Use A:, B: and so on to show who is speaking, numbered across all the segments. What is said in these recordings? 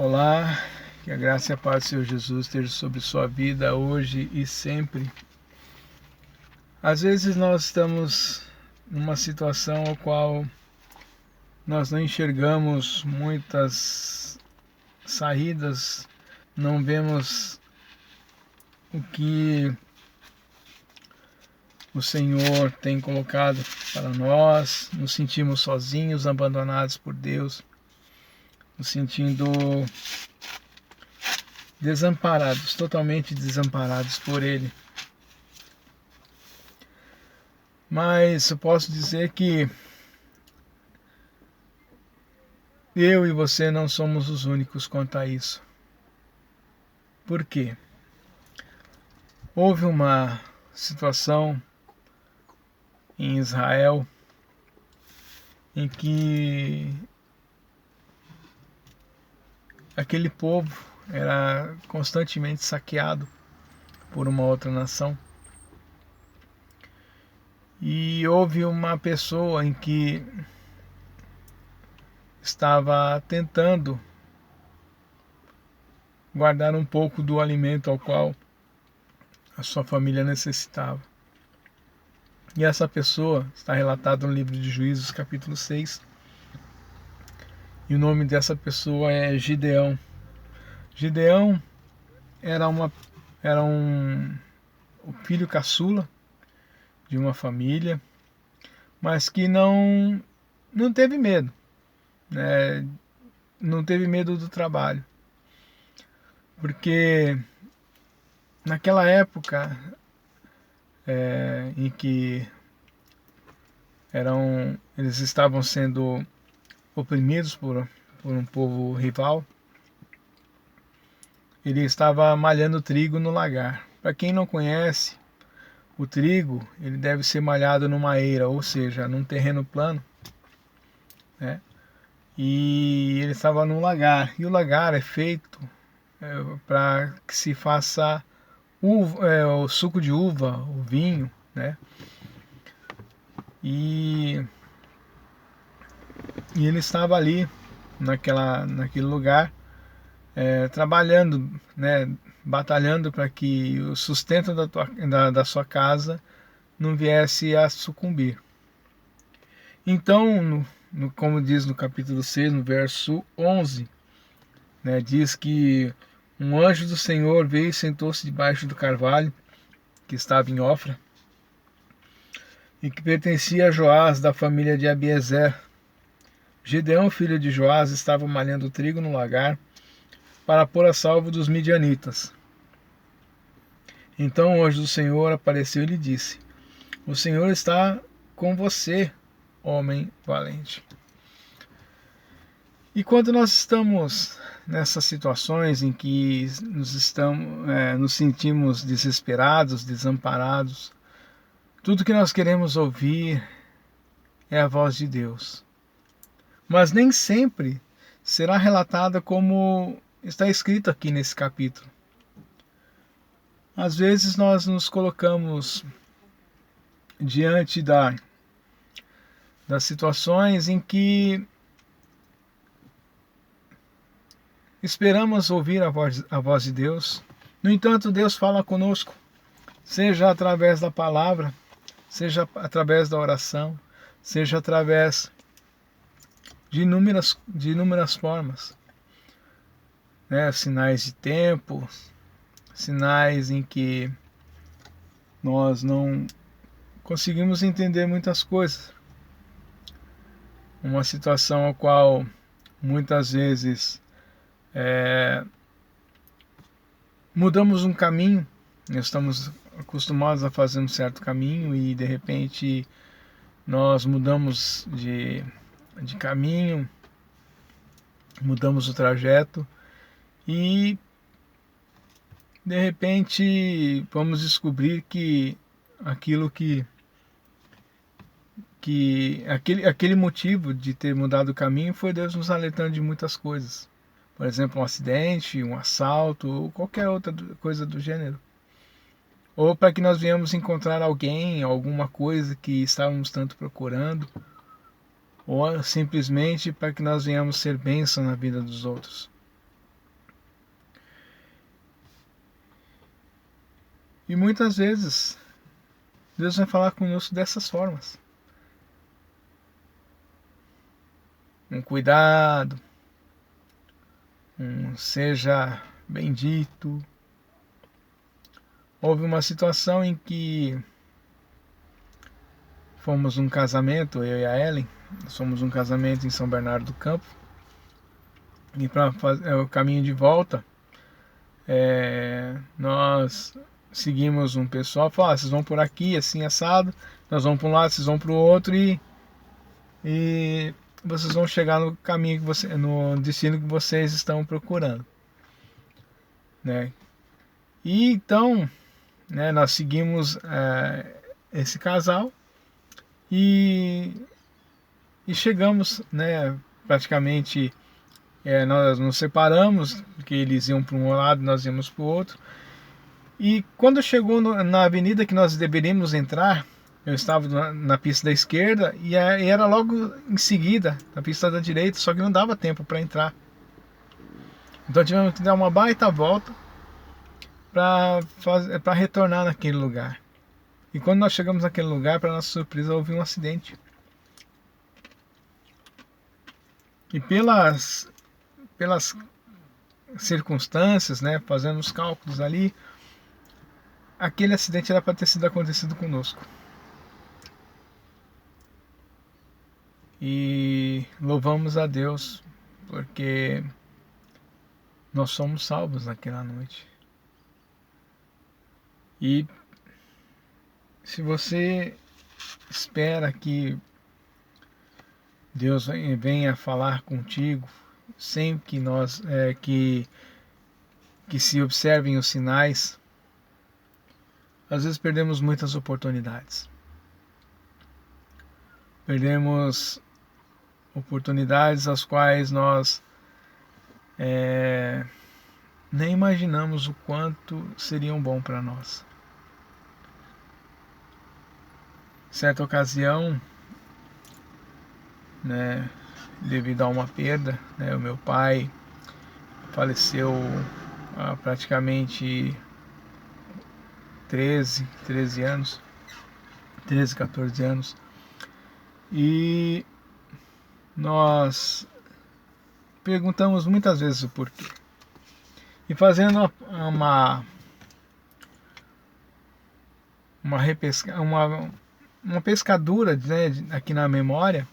A: Olá, que a graça e a paz do Senhor Jesus esteja sobre sua vida hoje e sempre. Às vezes nós estamos numa situação a qual nós não enxergamos muitas saídas, não vemos o que o Senhor tem colocado para nós, nos sentimos sozinhos, abandonados por Deus, nos sentindo desamparados, totalmente desamparados por Ele. Mas eu posso dizer que eu e você não somos os únicos quanto a isso. Por quê? Houve uma situação em Israel em que aquele povo era constantemente saqueado por uma outra nação. E houve uma pessoa em que estava tentando guardar um pouco do alimento ao qual a sua família necessitava. E essa pessoa está relatado no livro de Juízes, capítulo 6. E o nome dessa pessoa é Gideão. Gideão era o filho caçula de uma família, mas que não teve medo, né? Não teve medo do trabalho. Porque naquela época em que eles estavam sendo oprimidos por um povo rival, ele estava malhando trigo no lagar. Para quem não conhece, o trigo ele deve ser malhado numa eira, ou seja, num terreno plano, né? E ele estava num lagar, e o lagar é feito para que se faça o suco de uva, o vinho, né? E ele estava ali naquele lugar trabalhando, né? Batalhando para que o sustento da sua casa não viesse a sucumbir. Então, como diz no capítulo 6, no verso 11, né, diz que um anjo do Senhor veio e sentou-se debaixo do carvalho que estava em Ofra e que pertencia a Joás, da família de Abiezer. Gideão, filho de Joás, estava malhando trigo no lagar para pôr a salvo dos midianitas. Então o anjo do Senhor apareceu e lhe disse: O Senhor está com você, homem valente. E quando nós estamos nessas situações em que nos sentimos desesperados, desamparados, tudo que nós queremos ouvir é a voz de Deus. Mas nem sempre será relatada como está escrito aqui nesse capítulo. Às vezes nós nos colocamos diante das situações em que esperamos ouvir a voz de Deus. No entanto, Deus fala conosco, seja através da palavra, seja através da oração, seja através de inúmeras formas, né? Sinais de tempo, sinais em que nós não conseguimos entender muitas coisas. Uma situação a qual muitas vezes mudamos um caminho, nós estamos acostumados a fazer um certo caminho e de repente nós mudamos de caminho, mudamos o trajeto e de repente vamos descobrir que aquele motivo de ter mudado o caminho foi Deus nos alertando de muitas coisas. Por exemplo, um acidente, um assalto ou qualquer outra coisa do gênero. Ou para que nós venhamos encontrar alguém, alguma coisa que estávamos tanto procurando, ou simplesmente para que nós venhamos ser bênção na vida dos outros. E muitas vezes Deus vai falar conosco dessas formas. Um cuidado, um seja bendito. Houve uma situação em que fomos num casamento, eu e a Ellen, fomos num casamento em São Bernardo do Campo, e para fazer o caminho de volta, nós seguimos um pessoal, falou, vocês vão por aqui, assim, assado, nós vamos para um lado, vocês vão para o outro, e vocês vão chegar no caminho no destino que vocês estão procurando, né? E então, né, nós seguimos esse casal e chegamos, né, praticamente nós nos separamos, porque eles iam para um lado, nós íamos para o outro. E quando chegou na avenida que nós deveríamos entrar, eu estava na pista da esquerda e era logo em seguida na pista da direita, só que não dava tempo para entrar. Então tivemos que dar uma baita volta para retornar naquele lugar. E quando nós chegamos naquele lugar, para nossa surpresa, houve um acidente. E pelas circunstâncias, né, fazendo os cálculos ali, aquele acidente era para ter sido acontecido conosco. E louvamos a Deus porque nós somos salvos naquela noite. E se você espera que Deus venha falar contigo sem que que se observem os sinais, às vezes perdemos muitas oportunidades. Perdemos oportunidades as quais nós nem imaginamos o quanto seriam bom para nós. Certa ocasião, né, devido a uma perda, né, o meu pai faleceu há praticamente 13 anos, 13, 14 anos, e nós perguntamos muitas vezes o porquê. E fazendo uma pescadura, né, aqui na memória,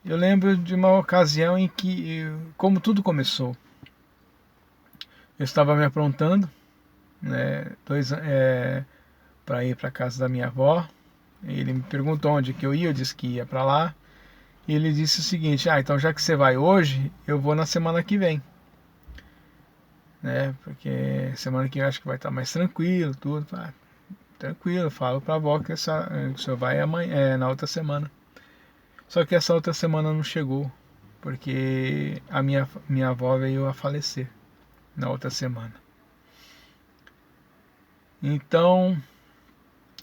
A: eu lembro de uma ocasião em que, como tudo começou, eu estava me aprontando, né, para ir para a casa da minha avó. Ele me perguntou onde que eu ia, eu disse que ia para lá. E ele disse o seguinte: então já que você vai hoje, eu vou na semana que vem, né? Porque semana que vem eu acho que vai estar mais tranquilo, tudo. Tranquilo, falo para a avó que o senhor vai amanhã, na outra semana. Só que essa outra semana não chegou, porque a minha avó veio a falecer na outra semana. Então,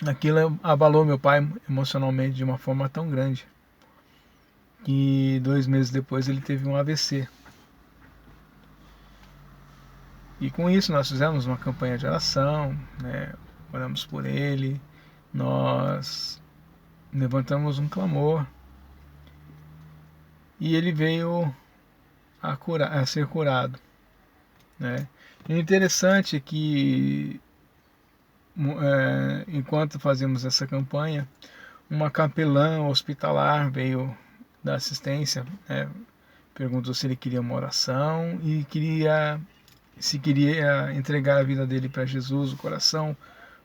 A: aquilo abalou meu pai emocionalmente de uma forma tão grande que 2 meses depois ele teve um AVC. E com isso nós fizemos uma campanha de oração, né? Oramos por ele, nós levantamos um clamor e ele veio a ser curado, né? E o interessante é que enquanto fazíamos essa campanha, uma capelã hospitalar veio da assistência, perguntou se ele queria uma oração e se queria entregar a vida dele para Jesus, o coração,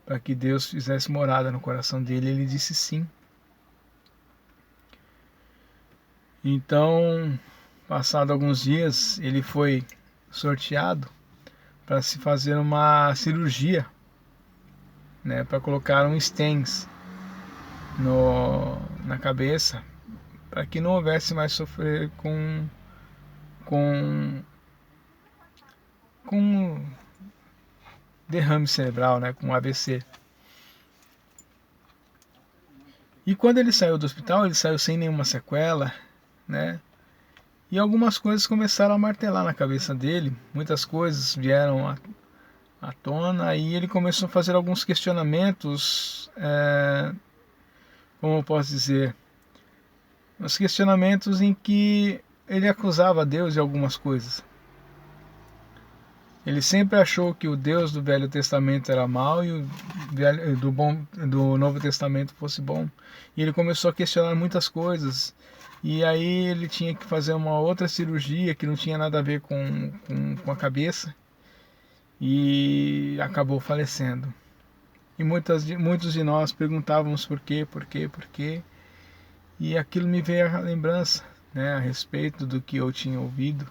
A: para que Deus fizesse morada no coração dele. Ele disse sim. Então, passado alguns dias, ele foi sorteado para se fazer uma cirurgia, né, para colocar um stents na cabeça, para que não houvesse mais sofrer com derrame cerebral, né, com AVC. E quando ele saiu do hospital, ele saiu sem nenhuma sequela, né? E algumas coisas começaram a martelar na cabeça dele, muitas coisas vieram à tona, e ele começou a fazer alguns questionamentos, como eu posso dizer, uns questionamentos em que ele acusava Deus de algumas coisas. Ele sempre achou que o Deus do Velho Testamento era mau e o do Novo Testamento fosse bom. E ele começou a questionar muitas coisas. E aí ele tinha que fazer uma outra cirurgia que não tinha nada a ver com a cabeça. E acabou falecendo. E muitos de nós perguntávamos por quê, por quê, por quê. E aquilo me veio à lembrança, né, a respeito do que eu tinha ouvido,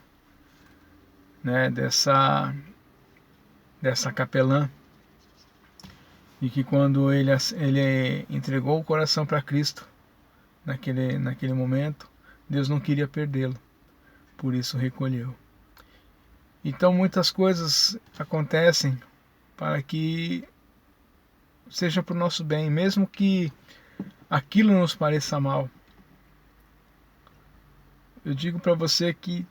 A: né, dessa capelã, e que quando ele entregou o coração para Cristo naquele momento, Deus não queria perdê-lo, por isso recolheu. Então muitas coisas acontecem para que seja para o nosso bem, mesmo que aquilo nos pareça mal. Eu digo para você que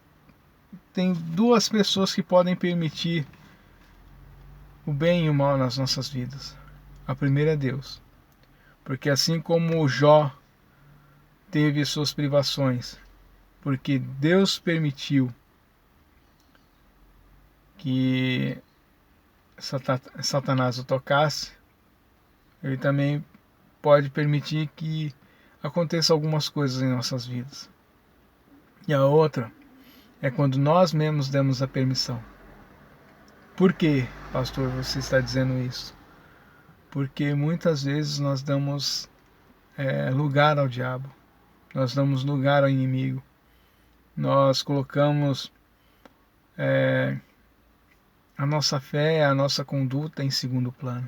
A: tem duas pessoas que podem permitir o bem e o mal nas nossas vidas. A primeira é Deus, porque assim como Jó teve suas privações, porque Deus permitiu que Satanás o tocasse, ele também pode permitir que aconteça algumas coisas em nossas vidas. E a outra é quando nós mesmos demos a permissão. Por que, pastor, você está dizendo isso? Porque muitas vezes nós damos lugar ao diabo, nós damos lugar ao inimigo, nós colocamos a nossa fé, a nossa conduta em segundo plano.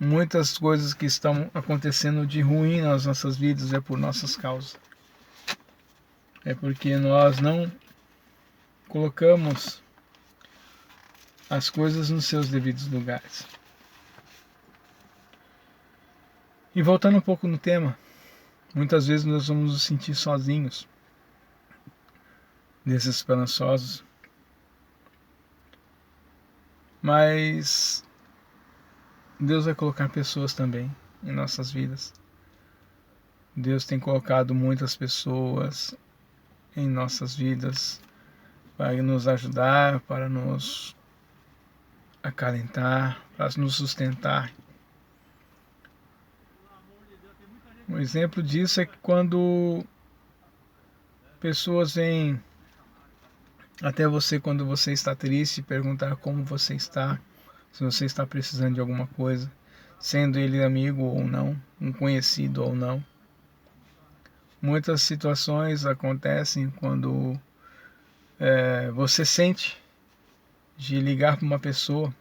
A: Muitas coisas que estão acontecendo de ruim nas nossas vidas é por nossas causas. É porque nós não colocamos as coisas nos seus devidos lugares. E voltando um pouco no tema, muitas vezes nós vamos nos sentir sozinhos, desesperançosos, mas Deus vai colocar pessoas também em nossas vidas. Deus tem colocado muitas pessoas em nossas vidas para nos ajudar, para nos acalentar, para nos sustentar. Um exemplo disso é que quando pessoas vêm até você quando você está triste, perguntar como você está, se você está precisando de alguma coisa, sendo ele amigo ou não, um conhecido ou não. Muitas situações acontecem quando você sente de ligar para uma pessoa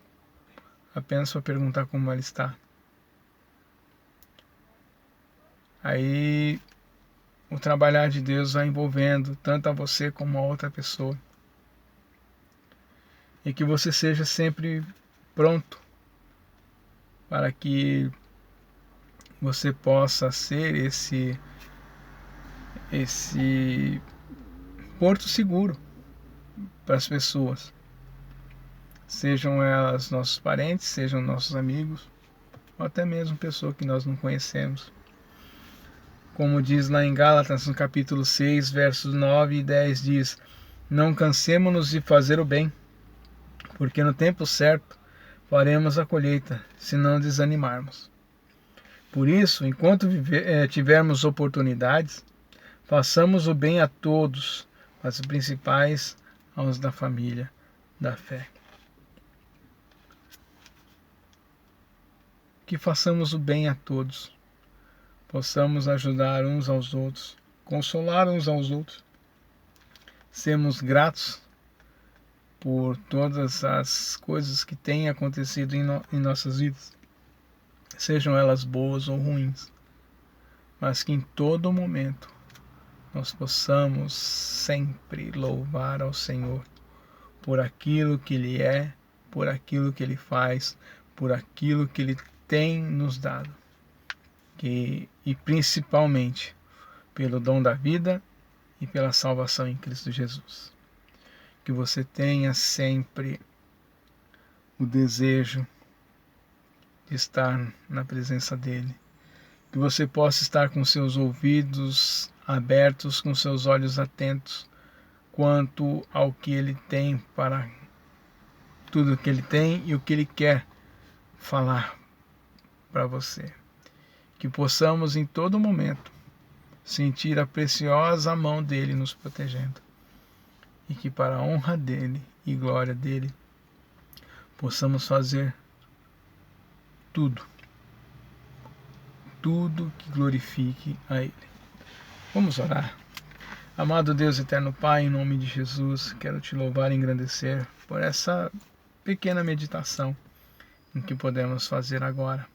A: apenas para perguntar como ela está. Aí o trabalhar de Deus vai envolvendo tanto a você como a outra pessoa. E que você seja sempre pronto para que você possa ser esse porto seguro para as pessoas. Sejam elas nossos parentes, sejam nossos amigos, ou até mesmo pessoa que nós não conhecemos. Como diz lá em Gálatas, no capítulo 6, versos 9 e 10, diz: não cansemo-nos de fazer o bem, porque no tempo certo faremos a colheita, se não desanimarmos. Por isso, enquanto tivermos oportunidades, façamos o bem a todos, mas os principais aos da família da fé. Que façamos o bem a todos, possamos ajudar uns aos outros, consolar uns aos outros, sermos gratos por todas as coisas que têm acontecido em nossas vidas, sejam elas boas ou ruins, mas que em todo momento nós possamos sempre louvar ao Senhor por aquilo que Ele é, por aquilo que Ele faz, por aquilo que Ele tem nos dado, e principalmente pelo dom da vida e pela salvação em Cristo Jesus. Que você tenha sempre o desejo de estar na presença dele. Que você possa estar com seus ouvidos abertos, com seus olhos atentos quanto ao que ele tem para tudo que ele tem e o que ele quer falar para você. Que possamos em todo momento sentir a preciosa mão dele nos protegendo. E que para a honra dele e glória dele possamos fazer tudo que glorifique a ele. Vamos orar. Amado Deus eterno Pai, em nome de Jesus, quero te louvar e engrandecer por essa pequena meditação em que podemos fazer agora.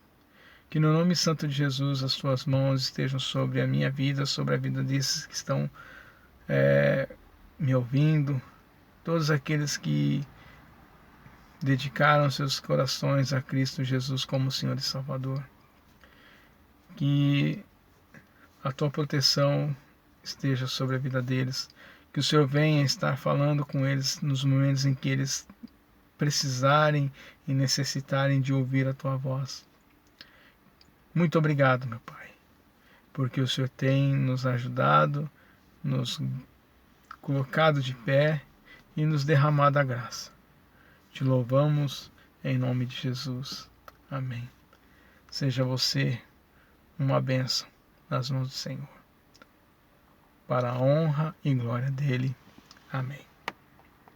A: Que no nome santo de Jesus as tuas mãos estejam sobre a minha vida, sobre a vida desses que estão me ouvindo, todos aqueles que dedicaram seus corações a Cristo Jesus como Senhor e Salvador. Que a tua proteção esteja sobre a vida deles, que o Senhor venha estar falando com eles nos momentos em que eles precisarem e necessitarem de ouvir a tua voz. Muito obrigado, meu Pai, porque o Senhor tem nos ajudado, nos colocado de pé e nos derramado a graça. Te louvamos em nome de Jesus. Amém. Seja você uma bênção nas mãos do Senhor, para a honra e glória dele. Amém.